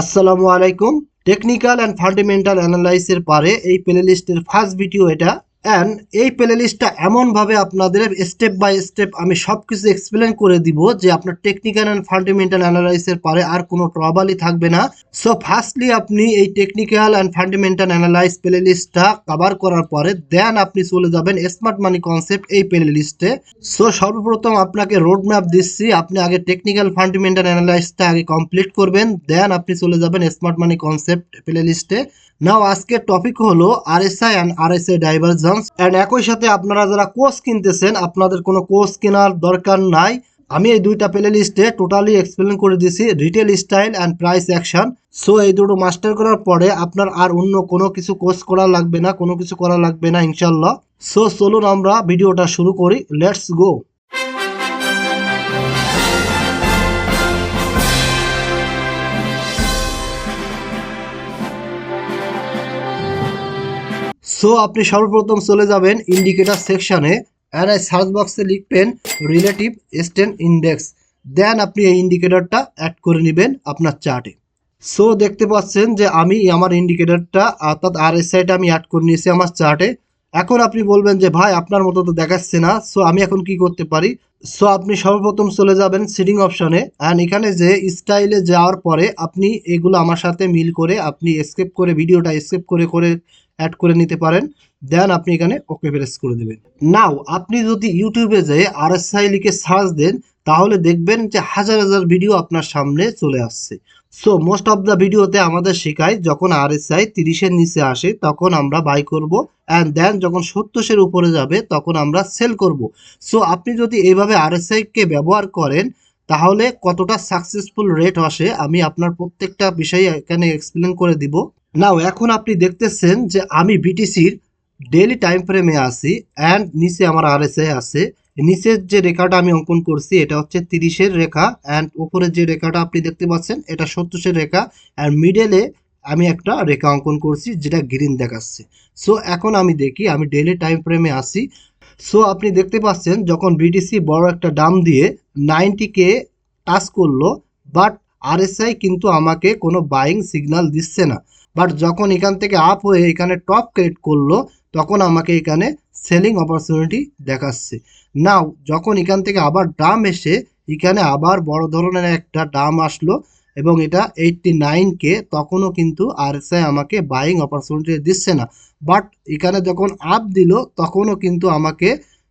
আসসালামু আলাইকুম। Technical and fundamental অ্যানালাইসিসের পারে এই প্লেলিস্টের ফার্স্ট ভিডিও এটা। অ্যান্ড এই প্লেলিস্টটা এমনভাবে আপনাদের স্টেপ বাই স্টেপ আমি সব কিছু এক্সপ্লেন করে দিব যে আপনার টেকনিক্যাল অ্যান্ড ফান্ডামেন্টাল অ্যানালাইসিসের পারে আর কোনো ট্রাবলই থাকবে না। সো ফার্স্টলি আপনি এই টেকনিক্যাল অ্যান্ড ফান্ডামেন্টাল অ্যানালাইস প্লেলিস্টটা কভার করার পরে দেন আপনি চলে যাবেন স্মার্ট মানি কনসেপ্ট এই প্লেলিস্টে। সো সর্বপ্রথম আপনাকে রোড ম্যাপ দিচ্ছি, আপনি আগে টেকনিক্যাল ফান্ডামেন্টাল অ্যানালাইসিসটা আগে কমপ্লিট করবেন, দেন আপনি চলে যাবেন স্মার্ট মানি কনসেপ্ট প্লেলিস্টে। নাও আজকের টপিক হলো RSI and RSI divergence. And একই সাথে আপনারা যারা কোর্স কিনতেছেন আপনাদের কোনো কোর্স কেনার দরকার নাই, আমি এই দুইটা প্লেলিস্টে টোটালি এক্সপ্লেন করে দিয়েছি retail style and price action. So এই দুটো মাস্টার করার পরে আপনার আর অন্য কোনো কিছু কোর্স করা লাগবে না, কোনো কিছু করা লাগবে না ইনশাল্লাহ। সো চলুন আমরা ভিডিওটা শুরু করি, লেটস গো। সো আপনি সর্বপ্রথম চলে যাবেন ইন্ডিকেটর সেকশনে অ্যান্ড সার্চ বক্সে লিখবেন রিলেটিভ স্ট্রেন্থ ইন্ডেক্স, দেন আপনি এই ইন্ডিকেটরটা অ্যাড করে নেবেন আপনার চার্টে। সো দেখতে পাচ্ছেন যে আমি আমার ইন্ডিকেটরটা অর্থাৎ আরএসআইটা আমি অ্যাড করে নিয়েছি আমার চার্টে। এখন আপনি বলবেন যে ভাই আপনার মতো তো দেখাচ্ছে না, সো আমি এখন কি করতে পারি। সো আপনি সর্বপ্রথম চলে যাবেন সিটিং অপশনে অ্যান্ড এখানে যে স্টাইলে যাওয়ার পরে আপনি এগুলো আমার সাথে মিল করে আপনি স্কেপ করে ভিডিওটা স্কেপ করে করে অ্যাড করে নিতে পারেন, দেন আপনি এখানে ওকে প্রেস করে দেবেন। নাও আপনি যদি ইউটিউবে যেয়ে আরএসআই লিখে সার্চ দেন তাহলে দেখবেন যে হাজার হাজার ভিডিও আপনার সামনে চলে আসছে। সো মোস্ট অফ দ্য ভিডিওতে আমাদের শেখায় যখন আরএসআই 30-এর নিচে আসে তখন আমরা বাই করব, অ্যান্ড দেন যখন 70-এর উপরে যাবে তখন আমরা সেল করব। সো আপনি যদি এইভাবে আরএসআইকে ব্যবহার করেন তাহলে কতটা সাকসেসফুল রেট আসে আমি আপনার প্রত্যেকটা বিষয়ে এখানে এক্সপ্লেন করে দিব। নাও এখন আপনি দেখতেছেন যে আমি বিটিসির ডেইলি টাইম ফ্রেমে আছি অ্যান্ড নিচে আমার আরএসআই আছে। নিচের যে রেখাটা আমি অঙ্কন করছি এটা হচ্ছে 30-এর রেখা, অ্যান্ড উপরের যে রেখাটা আপনি দেখতে পাচ্ছেন এটা 70-এর রেখা, অ্যান্ড মিডলে আমি একটা রেখা অঙ্কন করছি যেটা গ্রিন দেখাচ্ছে। সো এখন আমি দেখি আমি ডেইলি টাইম ফ্রেমে আসি। সো আপনি দেখতে পাচ্ছেন যখন বিটিসি বড় একটা দাম দিয়ে 90-কে টাচ করলো, বাট আরএসআই কিন্তু আমাকে কোনো বাইং সিগন্যাল দিচ্ছে না। বাট যখন এখান থেকে আপ হয়ে এখানে টপ ক্রিয়েট করলো তখন আমাকে এখানে সেলিং অপরচুনিটি দেখাচ্ছে। নাও যখন এখান থেকে আবার ডাম এসে এখানে আবার বড় ধরনের একটা ডাম আসলো এবং এটা 89-কে, তখনও কিন্তু আরএসআই আমাকে বাইং অপরচুনিটি দিচ্ছে না। বাট এখানে যখন আপ দিল তখনও কিন্তু আমাকে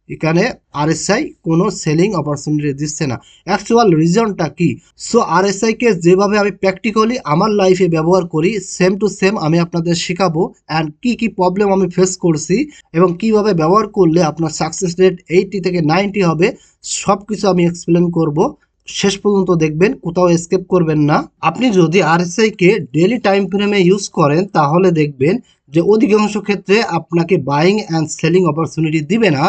এখানে আরএসআই কোনো সেলিং অপরচুনিটি দিচ্ছে না। অ্যাকচুয়াল রিজনটা কি? সো আরএসআইকে যেভাবে আমি প্র্যাকটিক্যালি আমার লাইফে ব্যবহার করি সেম টু সেম আমি আপনাদের শেখাবো, অ্যান্ড কি প্রবলেম আমি ফেস করছি এবং কিভাবে ব্যবহার করলে আপনার সাকসেস রেট 80 থেকে 90 হবে, সব কিছু আমি এক্সপ্লেন করব। শেষ পর্যন্ত দেখবেন, কোথাও স্কিপ করবেন না। আপনি যদি আরএসআইকে ডেইলি টাইম ফ্রেমে ইউজ করেন তাহলে দেখবেন যে অধিকাংশ ক্ষেত্রে আপনাকে বাইং অ্যান্ড সেলিং অপরচুনিটি দিবে না।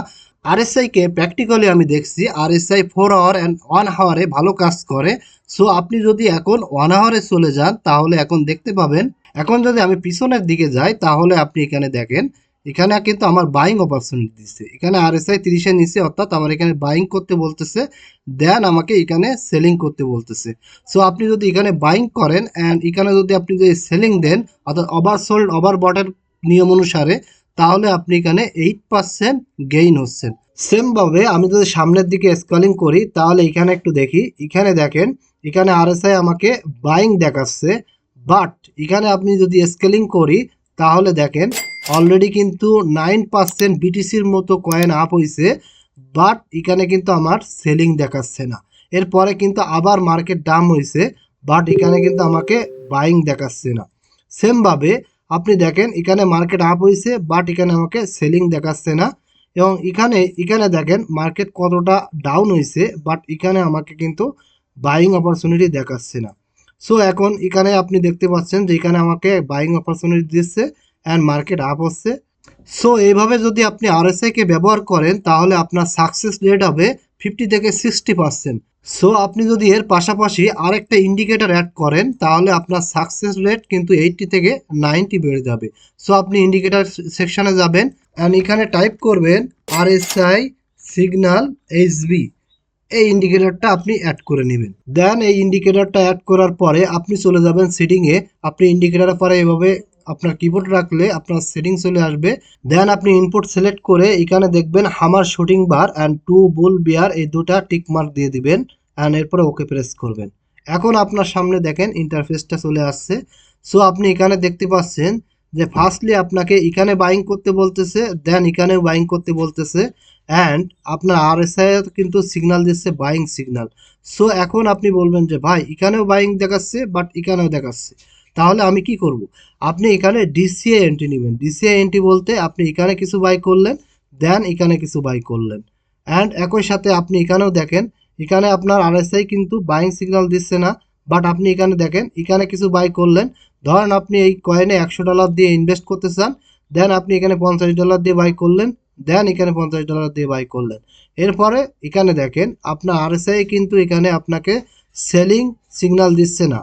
আরএসআইকে প্র্যাকটিক্যালি আমি দেখছি আরএসআই 4 আওয়ার অ্যান্ড 1 আওয়ারে ভালো কাজ করে। সো আপনি যদি এখন 1 আওয়ারে চলে যান তাহলে এখন দেখতে পাবেন, এখন যদি আমি পিছনের দিকে যাই তাহলে আপনি এখানে দেখেন এখানে কিন্তু আমার বাইং অপরচুনিটি দিচ্ছে। এখানে আরএসআই 30-এর নিচে অর্থাৎ আমার এখানে বাইং করতে বলতেছে, দেন আমাকে এখানে সেলিং করতে বলতেছে। সো আপনি যদি এখানে বাইং করেন অ্যান্ড এখানে যদি আপনি যদি সেলিং দেন অর্থাৎ ওভারসোল্ড ওভারবটের নিয়ম অনুসারে, তাহলে আপনি এখানে 8% গেইন হচ্ছেন। সেমভাবে আমি যদি সামনের দিকে স্ক্রলিং করি তাহলে এখানে একটু দেখি, এখানে দেখেন এখানে আরএসআই আমাকে বাইং দেখাচ্ছে, বাট এখানে আপনি যদি স্কেলিং করি তাহলে দেখেন অলরেডি কিন্তু 9% বিটিসির মতো কয়েন আপ হয়েছে, বাট এখানে কিন্তু আমার সেলিং দেখাচ্ছে না। এরপরে কিন্তু আবার মার্কেট ডাম হয়েছে, বাট এখানে কিন্তু আমাকে বাইং দেখাচ্ছে না। সেমভাবে আপনি দেখেন এখানে মার্কেট আপ হয়েছে বাট এখানে আমাকে সেলিং দেখাচ্ছে না, এবং এখানে দেখেন মার্কেট কতটা ডাউন হয়েছে বাট এখানে আমাকে কিন্তু বাইং অপরচুনিটি দেখাচ্ছে না। সো এখন এখানে আপনি দেখতে পাচ্ছেন যে এখানে আমাকে বাইং অপরচুনিটি দিচ্ছে অ্যান্ড মার্কেট আপ হচ্ছে। সো এইভাবে যদি আপনি আরএসআইকে ব্যবহার করেন তাহলে আপনার সাকসেস রেট হবে 50 থেকে 60%। সো আপনি যদি এর পাশাপাশি আরেকটা ইন্ডিকেটর অ্যাড করেন তাহলে আপনার সাকসেস রেট কিন্তু 80 থেকে 90 বেড়ে যাবে। সো আপনি ইন্ডিকেটর সেকশনে যাবেন অ্যান্ড এখানে টাইপ করবেন আরএসআই সিগন্যাল এইচবি, এই ইন্ডিকেটরটা আপনি অ্যাড করে নেবেন। দেন এই ইন্ডিকেটরটা অ্যাড করার পরে আপনি চলে যাবেন সেটিংয়ে। আপনি ইন্ডিকেটরের পরে এভাবে আপনার কিবোর্ড রাখলে আপনার সেটিং চলে আসবে। দেন আপনি ইনপুট সিলেক্ট করে এখানে দেখবেন হামার শুটিং বার অ্যান্ড টু বুল বিয়ার এই দুটা টিক মার্ক দিয়ে দিবেন অ্যান্ড এরপরে ওকে প্রেস করবেন। এখন আপনার সামনে দেখেন ইন্টারফেসটা চলে আসছে। সো আপনি এখানে দেখতে পাচ্ছেন যে ফার্স্টলি আপনাকে এখানে বাইং করতে বলতেছে, দেন এখানেও বাইং করতে বলতেছে, অ্যান্ড আপনার আরএসআই কিন্তু সিগন্যাল দিচ্ছে বাইং সিগন্যাল। সো এখন আপনি বলবেন যে ভাই এখানেও বাইং দেখাচ্ছে বাট এখানেও দেখাচ্ছে, তাহলে আমি কি করব? আপনি এখানে ডিসিএ এন্ট্রি নেবেন। ডিসিএ এন্ট্রি বলতে আপনি এখানে কিছু বাই করলেন, দেন এখানে কিছু বাই করলেন, অ্যান্ড একই সাথে আপনি এখানেও দেখেন এখানে আপনার আরএসআই কিন্তু বাইং সিগন্যাল দিচ্ছে না, বাট আপনি এখানে দেখেন এখানে কিছু বাই করলেন। ধরেন আপনি এই কয়েনে $100 দিয়ে ইনভেস্ট করতে চান, দেন আপনি এখানে $50 দিয়ে বাই করলেন, দেন এখানে $50 দিয়ে বাই করলেন। এরপরে এখানে দেখেন আপনার আরএসআই কিন্তু এখানে আপনাকে সেলিং সিগন্যাল দিচ্ছে না,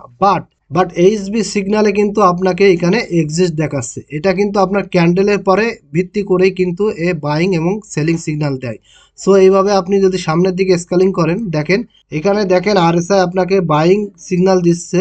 বাট এইচবি সিগন্যালে কিন্তু আপনাকে এখানে এক্সিস্ট দেখাচ্ছে। এটা কিন্তু আপনার ক্যান্ডেলের পরে ভিত্তি করেই কিন্তু এ বাইং এবং সেলিং সিগন্যাল দেয়। সো এইভাবে আপনি যদি সামনের দিকে স্কেলিং করেন দেখেন এখানে দেখেন আরএসআই আপনাকে বাইং সিগন্যাল দিচ্ছে,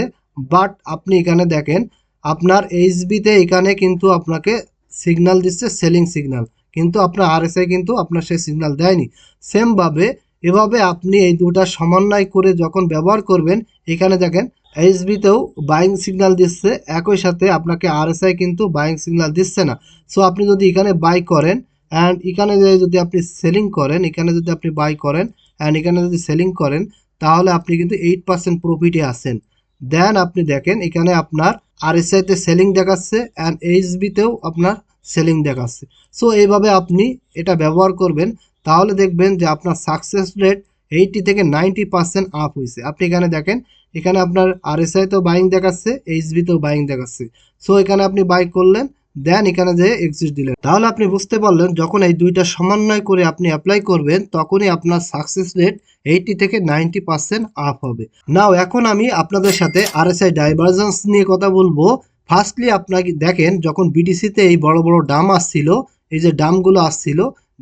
বাট আপনি এখানে দেখেন আপনার এইচবিতে এখানে কিন্তু আপনাকে সিগন্যাল দিচ্ছে সেলিং সিগন্যাল, কিন্তু আপনার আরএসআই কিন্তু আপনার সেই সিগন্যাল দেয়নি। সেমভাবে এভাবে আপনি এই দুটা সমন্বয় করে যখন ব্যবহার করবেন এখানে দেখেন এইচবিতেও বাইং সিগন্যাল দিচ্ছে, একই সাথে আপনাকে আরএসআই কিন্তু বাইং সিগন্যাল দিচ্ছে না। সো আপনি যদি এখানে বাই করেন অ্যান্ড এখানে যদি আপনি সেলিং করেন, এখানে যদি আপনি বাই করেন অ্যান্ড এখানে যদি সেলিং করেন, তাহলে আপনি কিন্তু 8% প্রফিটে আছেন। দেন আপনি দেখেন এখানে আপনার আরএসআইতে সেলিং দেখাচ্ছে অ্যান্ড এইচবিতেও আপনার সেলিং দেখাচ্ছে। সো এইভাবে আপনি এটা ব্যবহার করবেন, তাহলে দেখবেন যে আপনার সাকসেস রেট 80 থেকে 90% আপ হয়েছে। আপনি এখানে দেখেন এখানে আপনার আরএসআইতেও বাইং দেখাচ্ছে, এইচবিতেও বাইং দেখাচ্ছে। সো এখানে আপনি বাই করলেন, দেন এখানে যে এক্সিট দিলেন, তাহলে আপনি বুঝতে পারলেন যখন এই দুইটা সমন্বয় করে আপনি অ্যাপ্লাই করবেন তখনই আপনার সাকসেস রেট 80 থেকে 90% আপ হবে। নাও এখন আমি আপনাদের সাথে আরএসআই ডাইভারজেন্স নিয়ে কথা বলবো। ফার্স্টলি আপনাকে দেখেন যখন বিটিসিতে এই বড় বড় ডাম আসছিল, এই যে ডামগুলো আসছিল,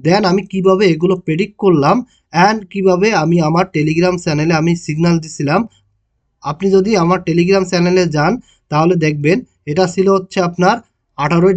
দেন আমি কিভাবে এগুলো প্রেডিক্ট করলাম অ্যান্ড কিভাবে আমি আমার টেলিগ্রাম চ্যানেলে আমি সিগন্যাল দিছিলাম। আপনি যদি আমার টেলিগ্রাম চ্যানেলে যান তাহলে দেখবেন এটা ছিল হচ্ছে আপনার 18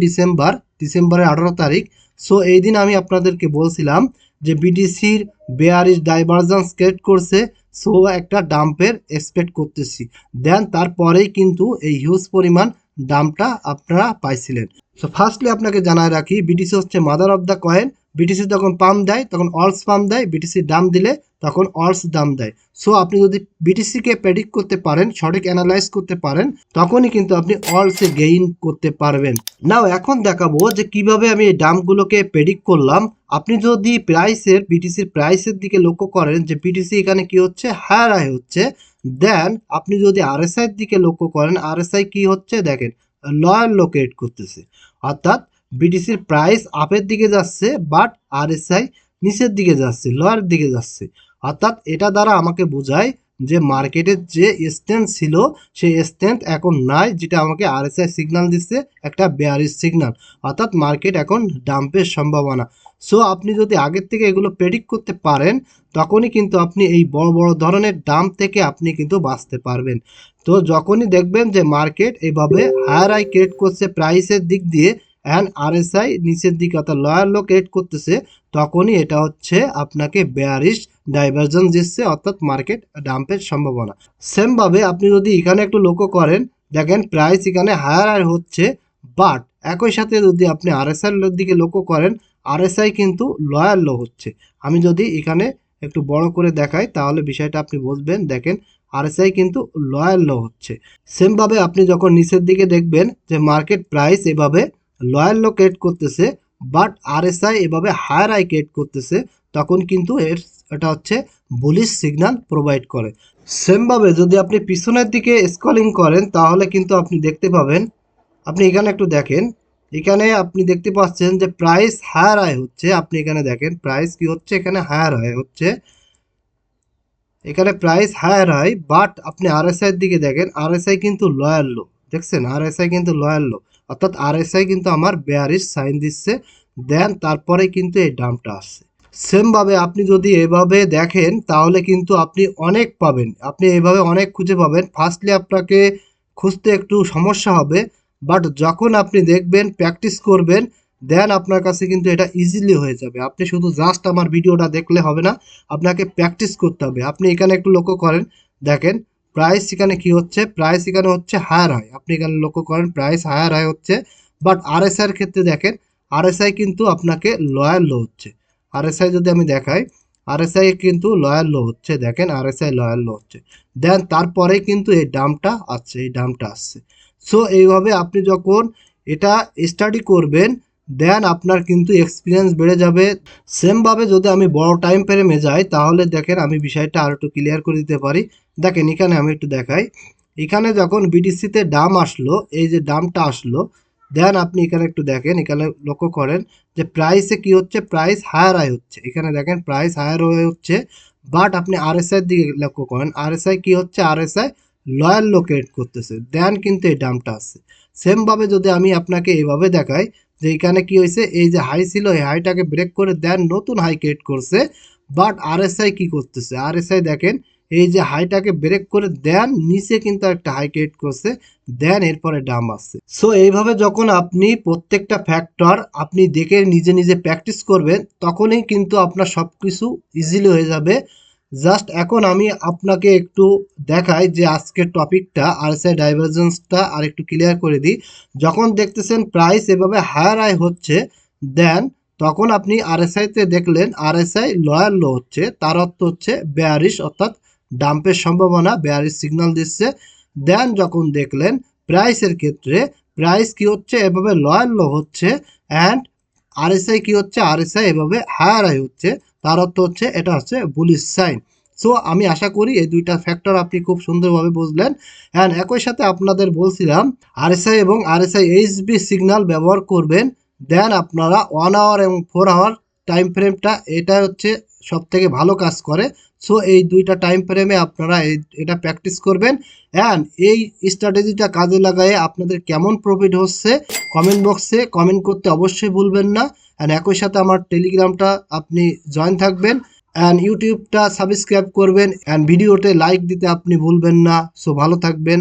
ডিসেম্বরের 18 তারিখ। সো এই দিন আমি আপনাদেরকে বলছিলাম যে বিটিসির বেয়ারিশ ডাইভারজেন্স ক্রিয়েট করছে, সো একটা ডাম্পের এক্সপেক্ট করতেছি। দেন তারপরেই কিন্তু এই হিউজ পরিমাণ ডাম্পটা আপনারা পাইছিলেন। সো ফার্স্টলি আপনাকে জানায় রাখি বিটিসি হচ্ছে mother of the coin. BTC যখন পাম্প দেয় তখন অলস পাম্প দেয়, বিটিসির দাম দিলে তখন অলস দাম দেয়। সো আপনি যদি বিটিসিকে প্রেডিক্ট করতে পারেন, সঠিক অ্যানালাইজ করতে পারেন, তখনই কিন্তু আপনি অলসে গেইন করতে পারবেন। নাও এখন দেখাবো যে কিভাবে আমি এই দামগুলোকে প্রেডিক্ট করলাম। আপনি যদি প্রাইসের বিটিসির প্রাইসের দিকে লক্ষ্য করেন যে বিটিসি এখানে কি হচ্ছে, হায়ার হাই হচ্ছে। দেন আপনি যদি আরএসআই এর দিকে লক্ষ্য করেন, আরএসআই কি হচ্ছে দেখেন লয়ার লো ক্রিয়েট করতেছে, অর্থাৎ বিটিসির প্রাইস আপের দিকে যাচ্ছে বাট আরএসআই নিচের দিকে যাচ্ছে, লয়ার দিকে যাচ্ছে। অর্থাৎ এটা দ্বারা আমাকে বোঝায় যে মার্কেটের যে স্ট্রেংথ ছিল সেই স্ট্রেংথ এখন নাই, যেটা আমাকে আরএসআই সিগন্যাল দিচ্ছে একটা বেয়ারিশ সিগন্যাল, অর্থাৎ মার্কেট এখন ডাম্পের সম্ভাবনা। সো আপনি যদি আগের থেকে এগুলো প্রেডিক্ট করতে পারেন তখনই কিন্তু আপনি এই বড় বড় ধরনের ডাম্প থেকে আপনি কিন্তু বাঁচতে পারবেন। তো যখনই দেখবেন যে মার্কেট এইভাবে হায়ার হাই ক্রিয়েট করছে প্রাইসের দিক দিয়ে অ্যান্ড আরএসআই নিচের দিকে অর্থাৎ লয়ার লো ক্রিয়েট করতেছে, তখনই এটা হচ্ছে আপনাকে বেয়ারিশ ডাইভারজেন্স দিচ্ছে, অর্থাৎ মার্কেট ডাম্পের সম্ভাবনা। সেমভাবে আপনি যদি এখানে একটু লক্ষ্য করেন দেখেন প্রাইস এখানে হায়ার হায়ার হচ্ছে, বাট একই সাথে যদি আপনি আরএসআই এর দিকে লক্ষ্য করেন আরএসআই কিন্তু লয়ার লো হচ্ছে। আমি যদি এখানে একটু বড় করে দেখাই তাহলে বিষয়টা আপনি বুঝবেন। দেখেন আরএসআই কিন্তু লয়ার লো হচ্ছে। সেমভাবে আপনি যখন নিচের দিকে দেখবেন যে মার্কেট প্রাইস এভাবে লয়ার লো ক্রিয়েট করতেছে বাট আরএসআই এভাবে হায়ার হাই ক্রিয়েট করতেছে, তখন কিন্তু এটা হচ্ছে বুলিশ সিগন্যাল প্রোভাইড করে। সেমভাবে যদি আপনি পিছনের দিকে স্ক্রলিং করেন তাহলে কিন্তু আপনি দেখতে পাবেন, আপনি এখানে একটু দেখেন, এখানে আপনি দেখতে পাচ্ছেন যে প্রাইস হায়ার হাই হচ্ছে। আপনি এখানে দেখেন প্রাইস কি হচ্ছে, এখানে হায়ার হাই হচ্ছে, এখানে প্রাইস হায়ার হাই, বাট আপনি আরএসআই এর দিকে দেখেন আরএসআই কিন্তু লয়ার লো, দেখছেন আরএসআই কিন্তু লয়ার লো, অর্থাৎ আরএসআই কিন্তু আমার বেয়ারিশ সাইন দিচ্ছে। দেন তারপরে কিন্তু এই ডাম্পটা আসছে। সেমভাবে আপনি যদি এভাবে দেখেন তাহলে কিন্তু আপনি অনেক পাবেন, আপনি এইভাবে অনেক খুঁজে পাবেন। ফার্স্টলি আপনাকে খুঁজতে একটু সমস্যা হবে, বাট যখন আপনি দেখবেন প্র্যাকটিস করবেন দেন আপনার কাছে কিন্তু এটা ইজিলি হয়ে যাবে। আপনি শুধু জাস্ট আমার ভিডিওটা দেখলে হবে না, আপনাকে প্র্যাকটিস করতে হবে। আপনি এখানে একটু লক্ষ্য করেন, দেখেন প্রাইস এখানে কি হচ্ছে, প্রাইস এখানে হচ্ছে হায়ার হাই, আপনি এখানে লক্ষ্য করেন প্রাইস হায়ার হাই হচ্ছে। বাট আরএসআই এর ক্ষেত্রে দেখেন আরএসআই কিন্তু আপনাকে লয়ার লো হচ্ছে। আরএসআই যদি আমি দেখাই, আরএসআই কিন্তু লয়ার লো হচ্ছে, দেখেন আরএসআই লয়ার লো হচ্ছে। দেন তারপরে কিন্তু এই দামটা আসছে, এই দামটা আসছে। সো এইভাবে আপনি যখন এটা স্টাডি করবেন দেন আপনার কিন্তু এক্সপিরিয়েন্স বেড়ে যাবে। সেমভাবে যদি আমি বড় টাইম ফ্রেমে যাই তাহলে দেখেন আমি বিষয়টা আর একটু ক্লিয়ার করে দিতে পারি। দেখেন এখানে আমি একটু দেখাই, এখানে যখন বিটিসিতে দাম আসলো, এই যে দামটা আসলো, দেন আপনি এখানে একটু দেখেন, এখানে লক্ষ্য করেন যে প্রাইসে কি হচ্ছে, প্রাইস হায়ার হাই হচ্ছে। এখানে দেখেন প্রাইস হায়ার হয়ে হচ্ছে, বাট আপনি আরএসআই এর দিকে লক্ষ্য করেন, আরএসআই কি হচ্ছে, আরএসআই লয়াল লোকেট করতেছে, দেন কিন্তু এই দামটা আসছে। সেমভাবে যদি আমি আপনাকে এইভাবে দেখাই যে এখানে কি হয়েছে, এই যে হাই ছিল এই হাইটাকে ব্রেক করে দেন নতুন হাই ক্রিয়েট করছে, বাট আরএসআই কি করতেছে, আরএসআই দেখেন এই যে হাইটাকে ব্রেক করে দেন নিচে কিন্তু একটা হাই ক্রিয়েট করছে, দেন এরপরে দাম আসছে। সো এইভাবে যখন আপনি প্রত্যেকটা ফ্যাক্টর আপনি দেখে নিজে নিজে প্র্যাকটিস করবেন তখনই কিন্তু আপনার সব কিছু ইজিলি হয়ে যাবে। জাস্ট এখন আমি আপনাকে একটু দেখাই যে আজকের টপিকটা আরএসআই ডাইভারজেন্সটা আর একটু ক্লিয়ার করে দিই। যখন দেখতেছেন প্রাইস এভাবে হায়ার হাই হচ্ছে দেন তখন আপনি আরএসআইতে দেখলেন আরএসআই লয়ার লো হচ্ছে, তার অর্থ হচ্ছে বেয়ারিশ, অর্থাৎ ডাম্পের সম্ভাবনা, বেয়ারিশ সিগন্যাল দিচ্ছে। দেন যখন দেখলেন প্রাইসের ক্ষেত্রে প্রাইস কি হচ্ছে, এভাবে লয়ার লো হচ্ছে, অ্যান্ড আরএসআই কি হচ্ছে, আরএসআই এভাবে হায়ার হাই হচ্ছে, তার অর্থ হচ্ছে এটা হচ্ছে বুলিশ সাইন। সো আমি আশা করি এই দুইটা ফ্যাক্টর আপনি খুব সুন্দরভাবে বুঝলেন। অ্যান্ড একই সাথে আপনাদের বলছিলাম আরএসআই এবং আরএসআই এইচবি সিগন্যাল ব্যবহার করবেন, দেন আপনারা 1 আওয়ার এবং 4 আওয়ার টাইম ফ্রেমটা এটা হচ্ছে সব থেকে ভালো কাজ করে। সো এই দুইটা টাইম ফ্রেমে আপনারা এটা প্র্যাকটিস করবেন, অ্যান্ড এই স্ট্র্যাটেজিটা কাজে লাগায়ে আপনাদের কেমন প্রফিট হচ্ছে কমেন্ট বক্সে কমেন্ট করতে অবশ্যই ভুলবেন না। অ্যান্ড একই সাথে আমার টেলিগ্রামটা আপনি জয়েন থাকবেন, অ্যান্ড ইউটিউবটা সাবস্ক্রাইব করবেন, অ্যান্ড ভিডিওতে লাইক দিতে আপনি ভুলবেন না। সো ভালো থাকবেন।